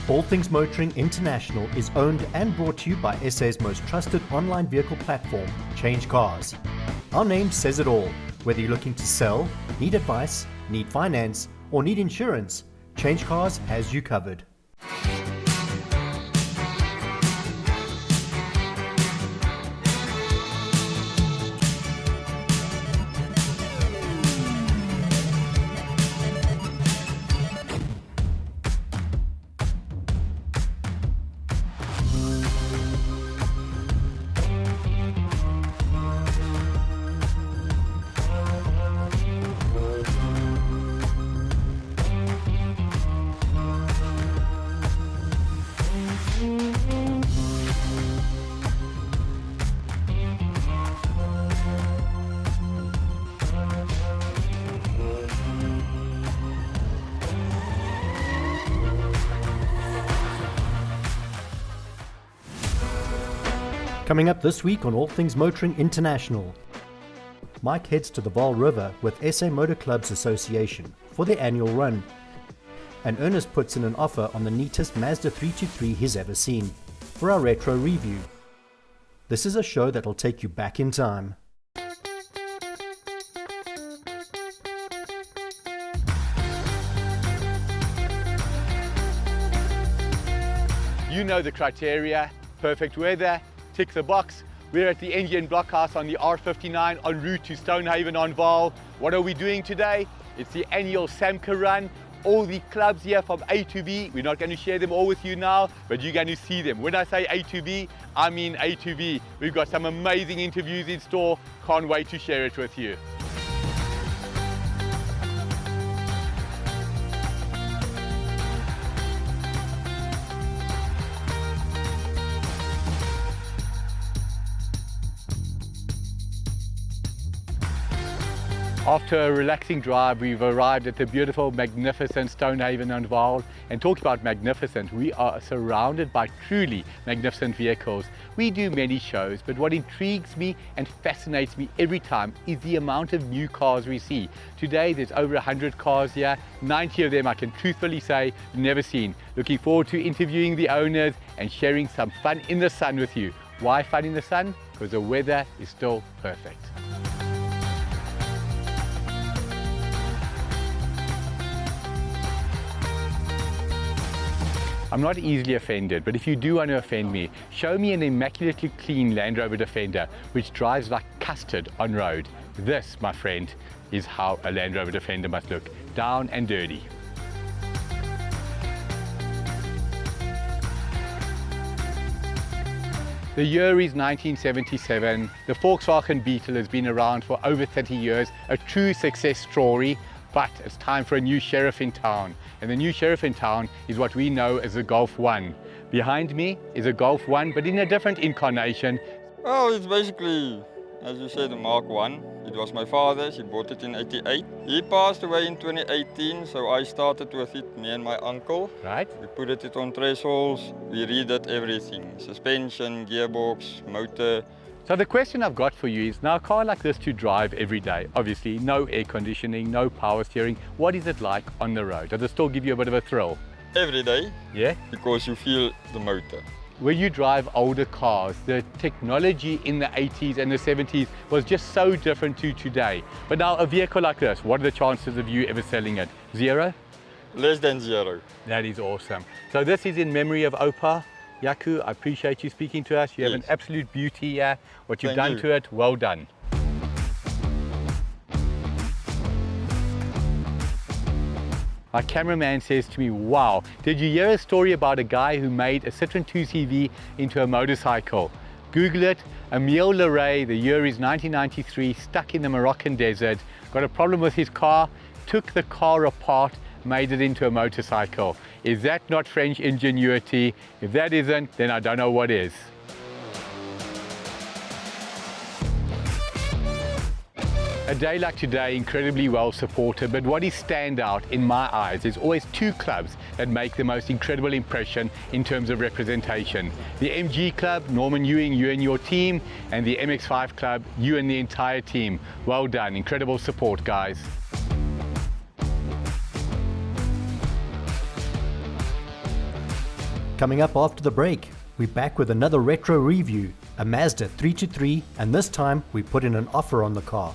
All Things Motoring International is owned and brought to you by SA's most trusted online vehicle platform, CHANGECARS. Our name says it all. Whether you're looking to sell, need advice, need finance, or need insurance, CHANGECARS has you covered. Coming up this week on All Things Motoring International, Mike heads to the Vaal River with SA Motor Clubs Association for their annual run, and Ernest puts in an offer on the neatest Mazda 323 he's ever seen for our retro review. This is a show that'll take you back in time. You know the criteria: perfect weather, tick the box. We're at the NGN Blockhouse on the R59 en route to Stonehaven on Vaal. What are we doing today? It's the annual SAMCA run. All the clubs here from A to B. We're not going to share them all with you now, but you're going to see them. When I say A to B, I mean A to B. We've got some amazing interviews in store. Can't wait to share it with you. After a relaxing drive, we've arrived at the beautiful, magnificent Stonehaven on Vaal. And talking about magnificent, we are surrounded by truly magnificent vehicles. We do many shows, but what intrigues me and fascinates me every time is the amount of new cars we see. Today, there's over 100 cars here. 90 of them I can truthfully say never seen. Looking forward to interviewing the owners and sharing some fun in the sun with you. Why fun in the sun? Because the weather is still perfect. I'm not easily offended, but if you do want to offend me, show me an immaculately clean Land Rover Defender which drives like custard on road. This, my friend, is how a Land Rover Defender must look, down and dirty. The year is 1977. The Volkswagen Beetle has been around for over 30 years, a true success story. But it's time for a new sheriff in town. And the new sheriff in town is what we know as the Golf 1. Behind me is a Golf 1, but in a different incarnation. Well, it's basically, as you said, a Mark 1. It was my father's. He bought it in '88. He passed away in 2018, so I started with it, me and my uncle. Right. We put it on thresholds. We redid everything. Suspension, gearbox, motor. So the question I've got for you is, now a car like this to drive every day, obviously no air conditioning, no power steering, what is it like on the road? Does it still give you a bit of a thrill? Every day. Yeah? Because you feel the motor. When you drive older cars, the technology in the 80s and the 70s was just so different to today. But now a vehicle like this, what are the chances of you ever selling it? Zero? Less than zero. That is awesome. So this is in memory of Opa. Yaku, I appreciate you speaking to us. You have an absolute beauty here. What you've done to it, well done. My cameraman says to me, wow, did you hear a story about a guy who made a Citroen 2CV into a motorcycle? Google it. Emile Leray, the year is 1993, stuck in the Moroccan desert, got a problem with his car, took the car apart, made it into a motorcycle. Is that not French ingenuity? If that isn't, then I don't know what is. A day like today, incredibly well supported, but what is standout in my eyes is always two clubs that make the most incredible impression in terms of representation. The MG Club, Norman Ewing, you and your team, and the MX5 Club, you and the entire team. Well done, incredible support, guys. Coming up after the break, we're back with another retro review, a Mazda 323, and this time we put in an offer on the car.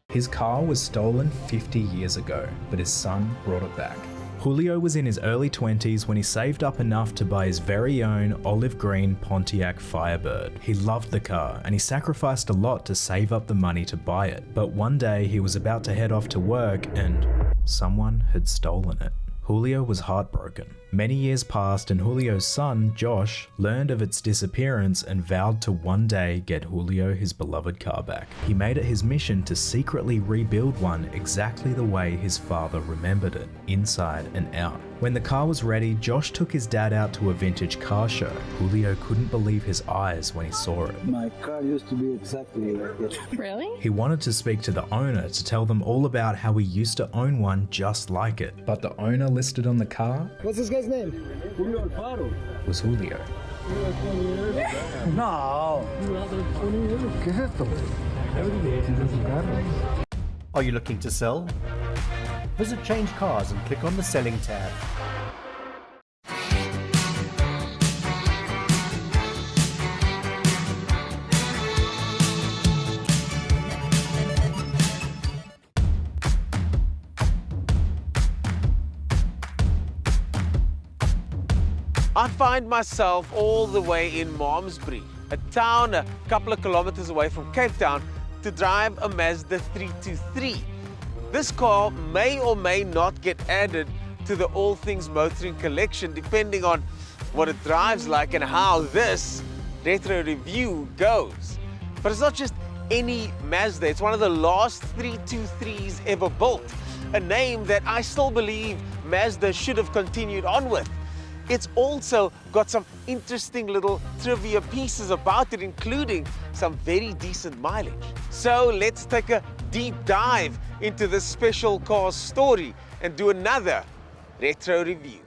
His car was stolen 50 years ago, but his son brought it back. Julio was in his early 20s when he saved up enough to buy his very own olive green Pontiac Firebird. He loved the car and he sacrificed a lot to save up the money to buy it. But one day he was about to head off to work and someone had stolen it. Julio was heartbroken. Many years passed and Julio's son, Josh, learned of its disappearance and vowed to one day get Julio his beloved car back. He made it his mission to secretly rebuild one exactly the way his father remembered it, inside and out. When the car was ready, Josh took his dad out to a vintage car show. Julio couldn't believe his eyes when he saw it. My car used to be exactly like it. Really? He wanted to speak to the owner to tell them all about how he used to own one just like it. But the owner listed on the car What's this guy's name? was Julio. No. ¿Qué es esto? Are you looking to sell? Visit Change Cars and click on the Selling tab. I find myself all the way in Malmesbury, a town a couple of kilometers away from Cape Town, to drive a Mazda 323. This car may or may not get added to the All Things Motoring collection depending on what it drives like and how this retro review goes. But it's not just any Mazda, it's one of the last 323s ever built, a name that I still believe Mazda should have continued on with. It's also got some interesting little trivia pieces about it, including some very decent mileage. So let's take a deep dive into this special car's story and do another retro review.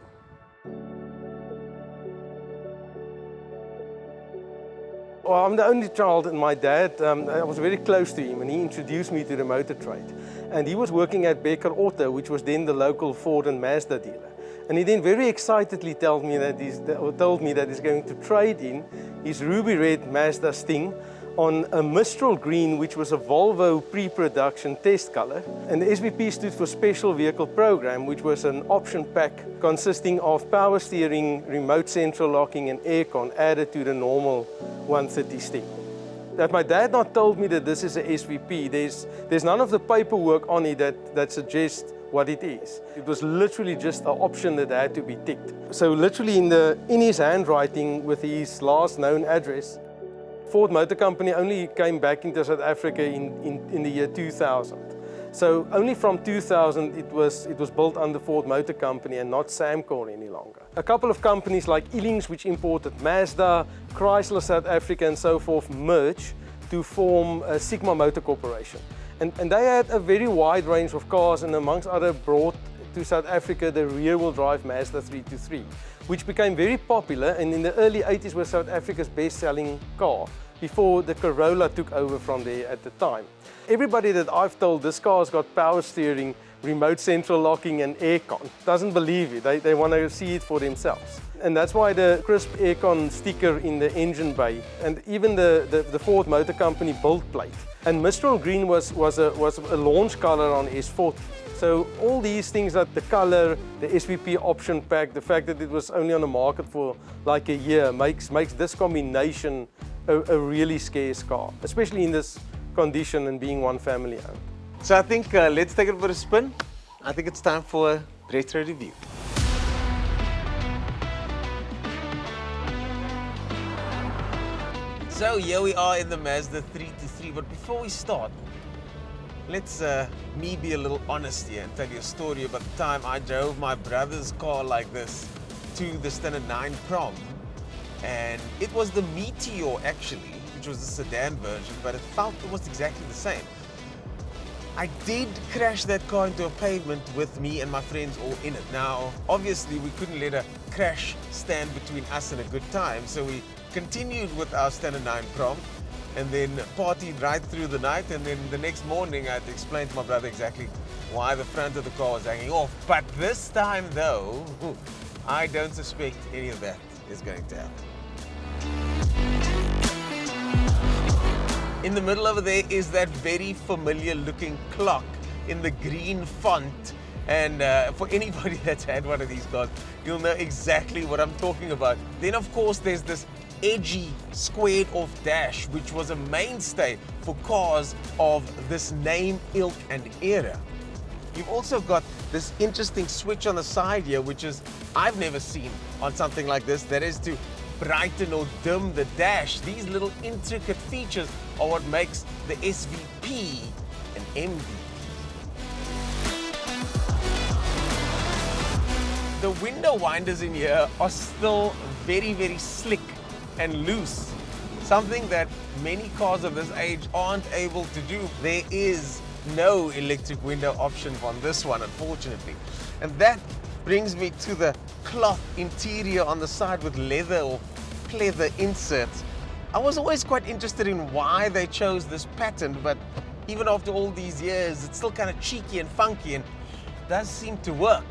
Well, I'm the only child, and my dad, I was very close to him, and he introduced me to the motor trade. And he was working at Becker Auto, which was then the local Ford and Mazda dealer. And he then very excitedly told me that he's going to trade in his ruby red Mazda Sting on a Mistral green, which was a Volvo pre-production test color. And the SVP stood for Special Vehicle Program, which was an option pack consisting of power steering, remote central locking, and aircon added to the normal 130 Sting. That my dad not told me that this is a SVP, there's none of the paperwork on it that suggests what it is. It was literally just an option that had to be ticked. So literally in his handwriting with his last known address, Ford Motor Company only came back into South Africa in the year 2000. So only from 2000 it was built under Ford Motor Company and not SAMCA any longer. A couple of companies like Illings, which imported Mazda, Chrysler South Africa and so forth, merged to form a Sigma Motor Corporation. And they had a very wide range of cars, and amongst other brought to South Africa the rear-wheel drive Mazda 323, which became very popular and in the early 80s was South Africa's best-selling car before the Corolla took over from there at the time. Everybody that I've told this car's got power steering, remote central locking and aircon doesn't believe it. They want to see it for themselves. And that's why the crisp aircon sticker in the engine bay and even the Ford Motor Company build plate. And Mistral Green was a launch color on S40. So all these things, like the color, the SVP option pack, the fact that it was only on the market for like a year makes this combination a really scarce car, especially in this condition and being one family owned. So I think let's take it for a spin. I think it's time for a retro review. So here we are in the Mazda 323, but before we start, let's me be a little honest here and tell you a story about the time I drove my brother's car like this to the Standard 9 prom. And it was the Meteor actually, which was the sedan version, but it felt almost exactly the same. I did crash that car into a pavement with me and my friends all in it. Now, obviously we couldn't let a crash stand between us and a good time, so we continued with our Standard 9 prom. and then partied right through the night, and then the next morning I had to explain to my brother exactly why the front of the car was hanging off. But this time though, I don't suspect any of that is going to happen. In the middle over there is that very familiar looking clock in the green font, and for anybody that's had one of these cars, you'll know exactly what I'm talking about. Then of course there's this edgy squared off dash, which was a mainstay for cars of this name, ilk and era. You've also got this interesting switch on the side here, which is I've never seen on something like this, that is to brighten or dim the dash. These little intricate features are what makes the SVP an MVP. The window winders in here are still very, very slick and loose, something that many cars of this age aren't able to do. There is no electric window option on this one, unfortunately. And that brings me to the cloth interior on the side with leather or pleather inserts. I was always quite interested in why they chose this pattern, but even after all these years, it's still kind of cheeky and funky and does seem to work.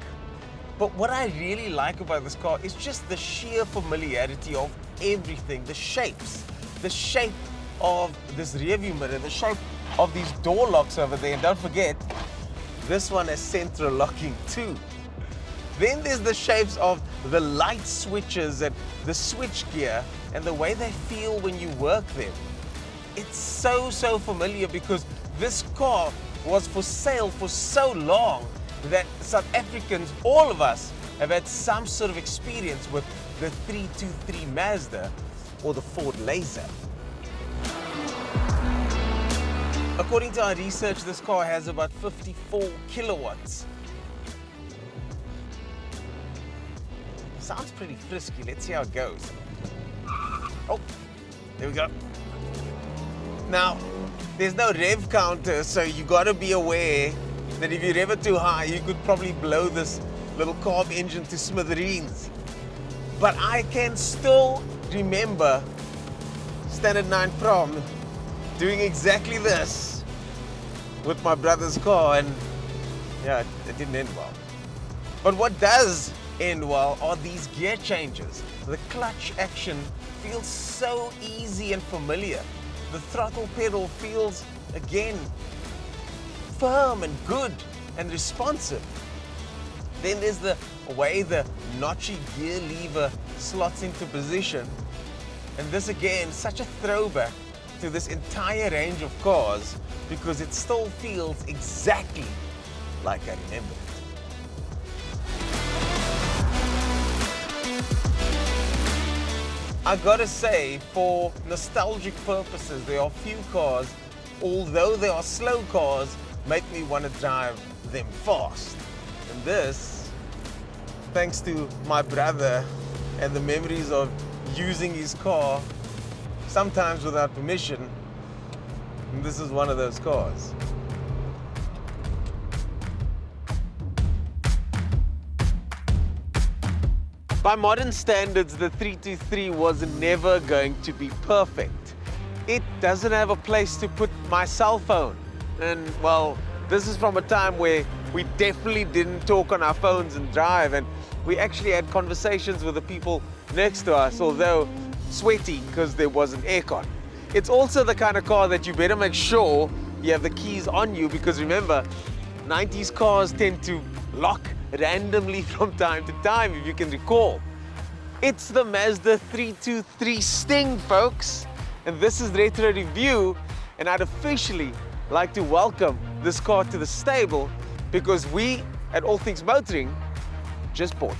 But what I really like about this car is just the sheer familiarity of everything, the shapes, the shape of this rearview mirror, the shape of these door locks over there, and don't forget, this one has central locking too. Then there's the shapes of the light switches and the switch gear and the way they feel when you work them. It's so familiar because this car was for sale for so long that South Africans, all of us, have had some sort of experience with the 323 Mazda or the Ford Laser. According to our research, this car has about 54 kilowatts. Sounds pretty frisky. Let's see how it goes. Oh, there we go. Now, there's no rev counter, so you gotta be aware that if you rev it too high, you could probably blow this little carb engine to smithereens. But I can still remember Standard 9 Prom doing exactly this with my brother's car, and yeah, it didn't end well. But what does end well are these gear changes. The clutch action feels so easy and familiar. The throttle pedal feels, again, firm and good and responsive. Then there's the way the notchy gear lever slots into position. And this again, such a throwback to this entire range of cars because it still feels exactly like I remember it. I gotta say, for nostalgic purposes, there are few cars, although they are slow cars, make me want to drive them fast. And this, thanks to my brother and the memories of using his car, sometimes without permission, and this is one of those cars. By modern standards, the 323 was never going to be perfect. It doesn't have a place to put my cell phone. And well, this is from a time where we definitely didn't talk on our phones and drive, and we actually had conversations with the people next to us, although sweaty because there wasn't aircon. It's also the kind of car that you better make sure you have the keys on you, because remember, 90s cars tend to lock randomly from time to time, if you can recall. It's the Mazda 323 Sting, folks, and this is Retro Review, and I'd officially like to welcome this car to the stable because we at All Things Motoring just bought it.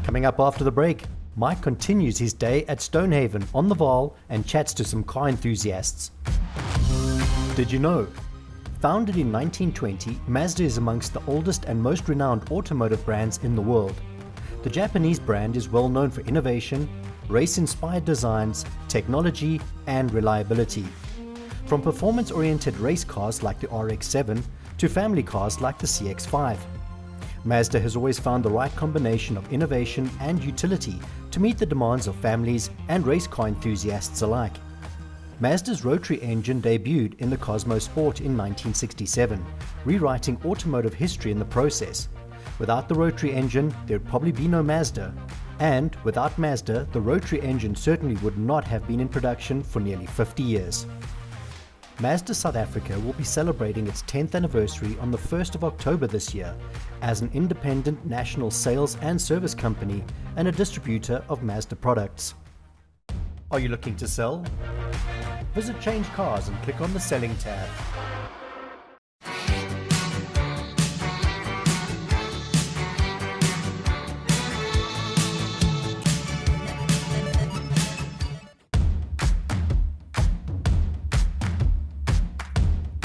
Coming up after the break, Mike continues his day at Stonehaven on the Vaal and chats to some car enthusiasts. Did you know? Founded in 1920, Mazda is amongst the oldest and most renowned automotive brands in the world. The Japanese brand is well known for innovation, race-inspired designs, technology, and reliability. From performance-oriented race cars like the RX-7 to family cars like the CX-5. Mazda has always found the right combination of innovation and utility to meet the demands of families and race car enthusiasts alike. Mazda's rotary engine debuted in the Cosmo Sport in 1967, rewriting automotive history in the process. Without the rotary engine, there'd probably be no Mazda. And without Mazda, the rotary engine certainly would not have been in production for nearly 50 years. Mazda South Africa will be celebrating its 10th anniversary on the 1st of October this year as an independent national sales and service company and a distributor of Mazda products. Are you looking to sell? Visit Change Cars and click on the Selling tab.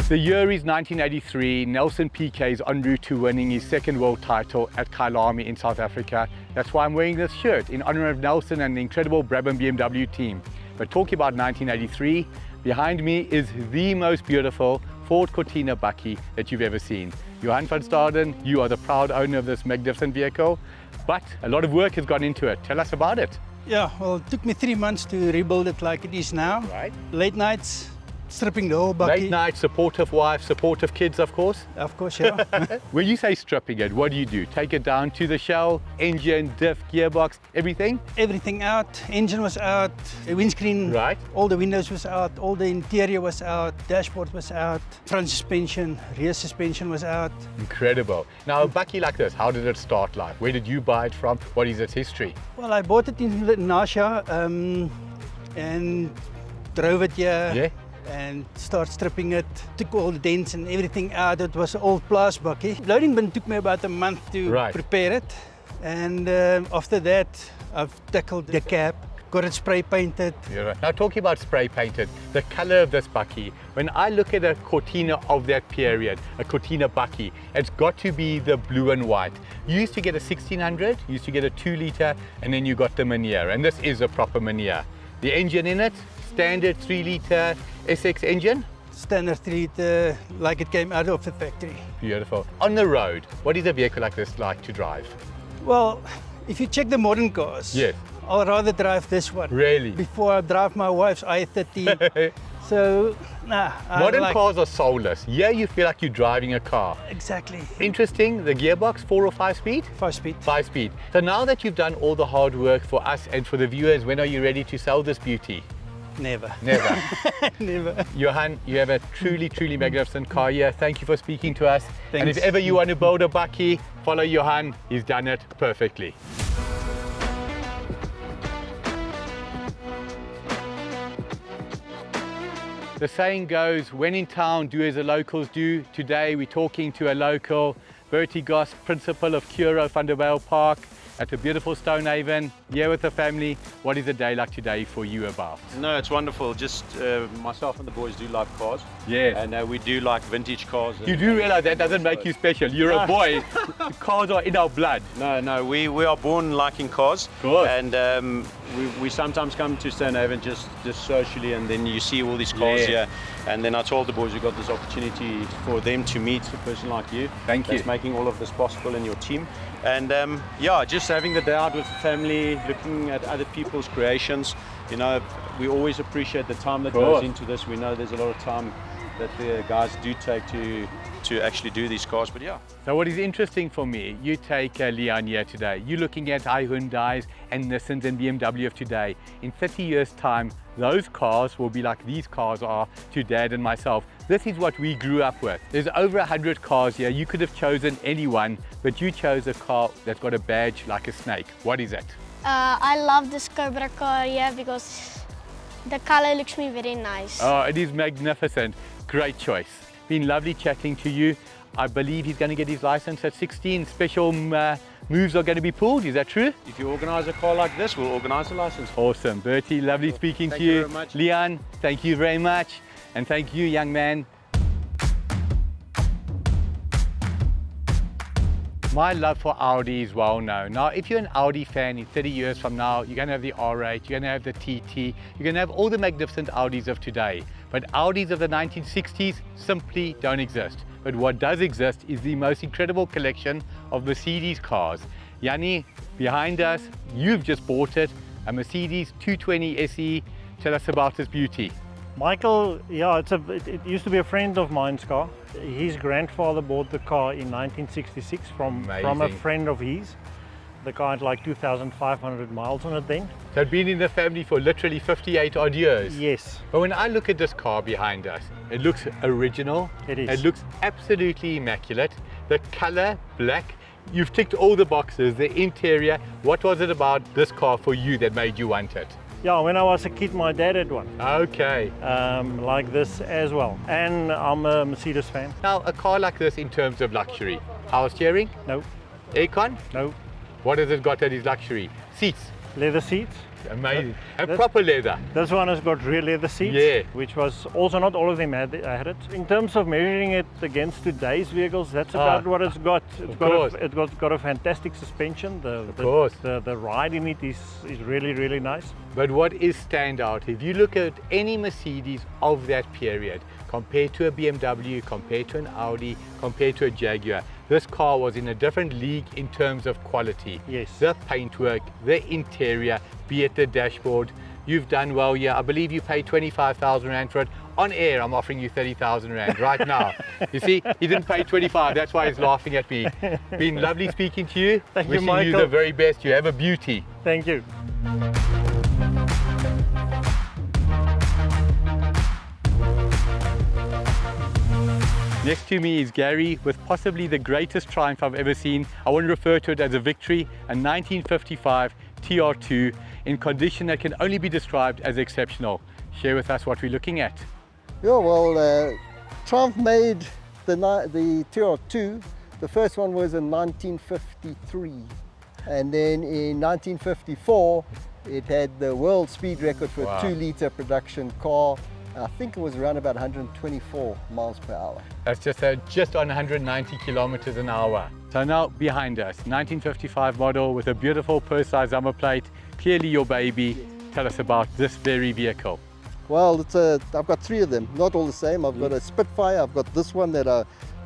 The year is 1983. Nelson PK is en route to winning his second world title at Kyalami in South Africa. That's why I'm wearing this shirt in honor of Nelson and the incredible Brabham BMW team. But talking about 1983, behind me is the most beautiful Ford Cortina bakkie that you've ever seen. Johan van Staden, you are the proud owner of this magnificent vehicle, but a lot of work has gone into it. Tell us about it. Yeah, well, it took me 3 months to rebuild it like it is now. Right. Late nights, stripping the whole bakkie. Late night, supportive wife, supportive kids, of course. Of course, yeah. When you say stripping it, what do? Take it down to the shell, engine, diff, gearbox, everything? Everything out. Engine was out, the windscreen, Right. all the windows was out, all the interior was out, dashboard was out, front suspension, rear suspension was out. Incredible. Now, a bakkie like this, how did it start life? Where did you buy it from? What is its history? Well, I bought it in Nasha and drove it here. Yeah. And start stripping it, took all the dents and everything out. It was an old plus bakkie. Loading bin took me about a month to prepare it. And after that, I've tackled the cab, got it spray painted. You're right. Now, talking about spray painted, the color of this bakkie, when I look at a Cortina of that period, a Cortina bakkie, it's got to be the blue and white. You used to get a 1600, you used to get a 2 litre, and then you got the Mania, and this is a proper Mania. The engine in it, standard 3 litre SX engine? Standard 3 litre, like it came out of the factory. Beautiful. On the road, what is a vehicle like this like to drive? Well, if you check the modern cars, Yes. I'll rather drive this one. Really? Before I drive my wife's i30. So, nah. Modern cars are soulless. Yeah, you feel like you're driving a car. Exactly. Interesting, the gearbox, 4 or 5 speed? 5 speed. 5 speed. So now that you've done all the hard work for us and for the viewers, when are you ready to sell this beauty? Never. Never. Never. Johan, you have a truly, truly magnificent car here. Thank you for speaking to us. Thanks. And if ever you want to build a bakkie, follow Johan. He's done it perfectly. The saying goes, when in town, do as the locals do. Today, we're talking to a local, Bertie Goss, principal of Curo van der Vaal Park, at a beautiful Stonehaven, here with the family. What is a day like today for you about? No, it's wonderful. Just myself and the boys do love cars. Yes. And we do like vintage cars. You do realize that doesn't make you special. You're a boy. Cars are in our blood. No, we are born liking cars. Of course. And we sometimes come to Stonehaven just socially, and then you see all these cars here. And then I told the boys we got this opportunity for them to meet a person like you. Thank you. That's making all of this possible in your team. And yeah, just having the day out with the family, looking at other people's creations. You know, we always appreciate the time that goes into this. We know there's a lot of time that the guys do take to actually do these cars, but yeah. So what is interesting for me, you take Leon here today, you're looking at Hyundais and Nissans and BMW of today. In 30 years time, those cars will be like these cars are to Dad and myself. This is what we grew up with. There's over 100 cars here. You could have chosen any one, but you chose a car that's got a badge like a snake. What is it? I love this Cobra car here because the color looks me very nice. Oh, it is magnificent. Great choice. Been lovely chatting to you. I believe he's going to get his license at 16. Special moves are going to be pulled. Is that true? If you organize a car like this, we'll organize a license. Awesome. Bertie, lovely speaking to you. Thank you very much. Leon, thank you very much. And thank you, young man. My love for Audi is well known. Now, if you're an Audi fan in 30 years from now, you're going to have the R8, you're going to have the TT, you're going to have all the magnificent Audis of today. But Audis of the 1960s simply don't exist. But what does exist is the most incredible collection of Mercedes cars. Yanni, behind us, you've just bought it, a Mercedes 220 SE. Tell us about this beauty. Michael, yeah, it used to be a friend of mine's car. His grandfather bought the car in 1966 from a friend of his. The car had like 2,500 miles on it then. So it'd been in the family for literally 58 odd years. Yes. But when I look at this car behind us, it looks original. It is. It looks absolutely immaculate. The color, black. You've ticked all the boxes, the interior. What was it about this car for you that made you want it? Yeah, when I was a kid, my dad had one. Okay. Like this as well. And I'm a Mercedes fan. Now, a car like this in terms of luxury. Power steering? No. Aircon? No. What has it got that is luxury? Seats? Leather seats. Amazing. And proper leather. This one has got real leather seats, yeah. Which was also not all of them had it. In terms of measuring it against today's vehicles, that's about what it's got. It's got a fantastic suspension. The ride in it is really, really nice. But what is standout, if you look at any Mercedes of that period, compared to a BMW, compared to an Audi, compared to a Jaguar, this car was in a different league in terms of quality. Yes. The paintwork, the interior, be it the dashboard. You've done well here. I believe you paid 25,000 Rand for it. On air, I'm offering you 30,000 Rand right now. You see, he didn't pay 25, that's why he's laughing at me. Been lovely speaking to you. Thank you, Michael. Wishing you the very best. You have a beauty. Thank you. Next to me is Gary with possibly the greatest triumph I've ever seen. I want to refer to it as a victory, a 1955 TR2 in condition that can only be described as exceptional. Share with us what we're looking at. Yeah, well, Triumph made the TR2. The first one was in 1953. And then in 1954, it had the world speed record for a 2-litre production car. I think it was around about 124 miles per hour. That's just on 190 kilometers an hour. So now behind us, 1955 model with a beautiful personalized number plate, clearly your baby. Tell us about this very vehicle. Well, I've got 3 of them, not all the same. I've got a Spitfire, I've got this one that I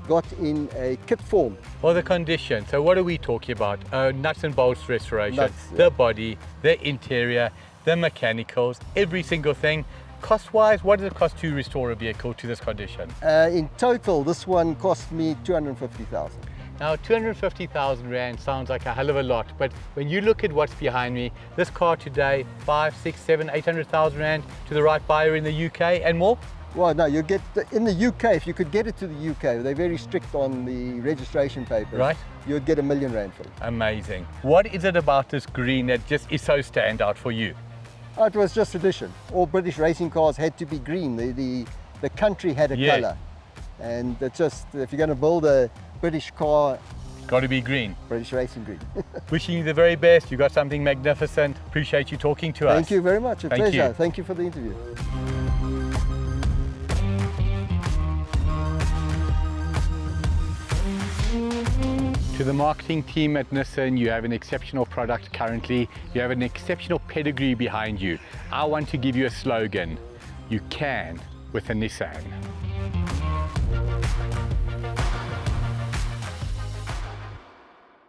got in a kit form. Well, the condition, so what are we talking about? Nuts and bolts restoration, Nuts, the body, the interior, the mechanicals, every single thing. Cost-wise, what does it cost to restore a vehicle to this condition? In total, this one cost me 250,000. Now, 250,000 Rand sounds like a hell of a lot, but when you look at what's behind me, this car today, 5, 6, 7, 800,000 Rand to the right buyer in the UK and more? Well, no, you get in the UK, if you could get it to the UK, they're very strict on the registration papers. Right. You'd get £1 million for it. Amazing. What is it about this green that just is so standout for you? Oh, it was just tradition. All British racing cars had to be green. The country had a colour. And it's just, if you're going to build a British car, it's got to be green. British racing green. Wishing you the very best. You got something magnificent. Appreciate you talking to us. Thank you very much. A pleasure. You. Thank you for the interview. To the marketing team at Nissan, you have an exceptional product currently. You have an exceptional pedigree behind you. I want to give you a slogan. You can with a Nissan.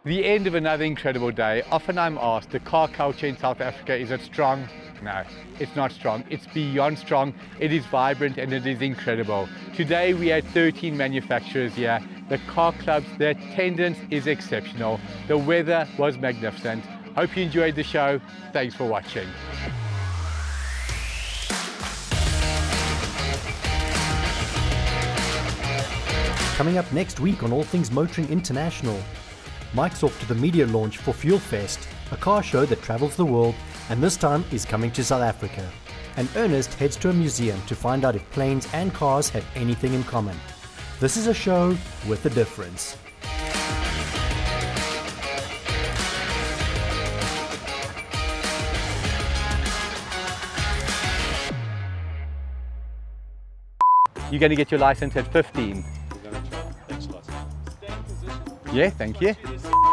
The end of another incredible day. Often I'm asked, the car culture in South Africa, is it strong? No, it's not strong. It's beyond strong. It is vibrant and it is incredible. Today we had 13 manufacturers here. The car clubs, the attendance is exceptional. The weather was magnificent. Hope you enjoyed the show. Thanks for watching. Coming up next week on All Things Motoring International, Mike's off to the media launch for Fuel Fest, a car show that travels the world and this time is coming to South Africa. And Ernest heads to a museum to find out if planes and cars have anything in common. This is a show with a difference. You're going to get your license at 15. We're going to try. Thanks a lot. Stay in position. Yeah, thank you.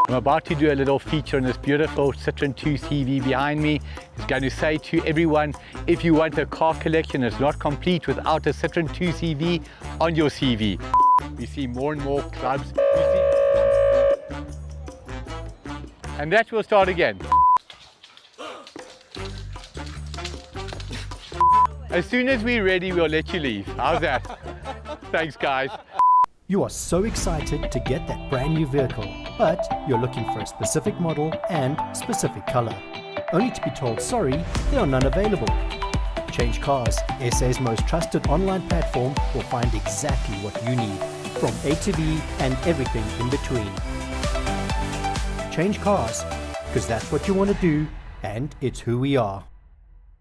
I'm about to do a little feature on this beautiful Citroen 2 CV behind me. It's going to say to everyone, if you want a car collection, it's not complete without a Citroen 2 CV on your CV. We see more and more clubs. And that will start again. As soon as we're ready, we'll let you leave. How's that? Thanks, guys. You are so excited to get that brand new vehicle, but you're looking for a specific model and specific color. Only to be told, sorry, there are none available. Change Cars, SA's most trusted online platform, will find exactly what you need, from A to V and everything in between. Change Cars, because that's what you want to do, and it's who we are.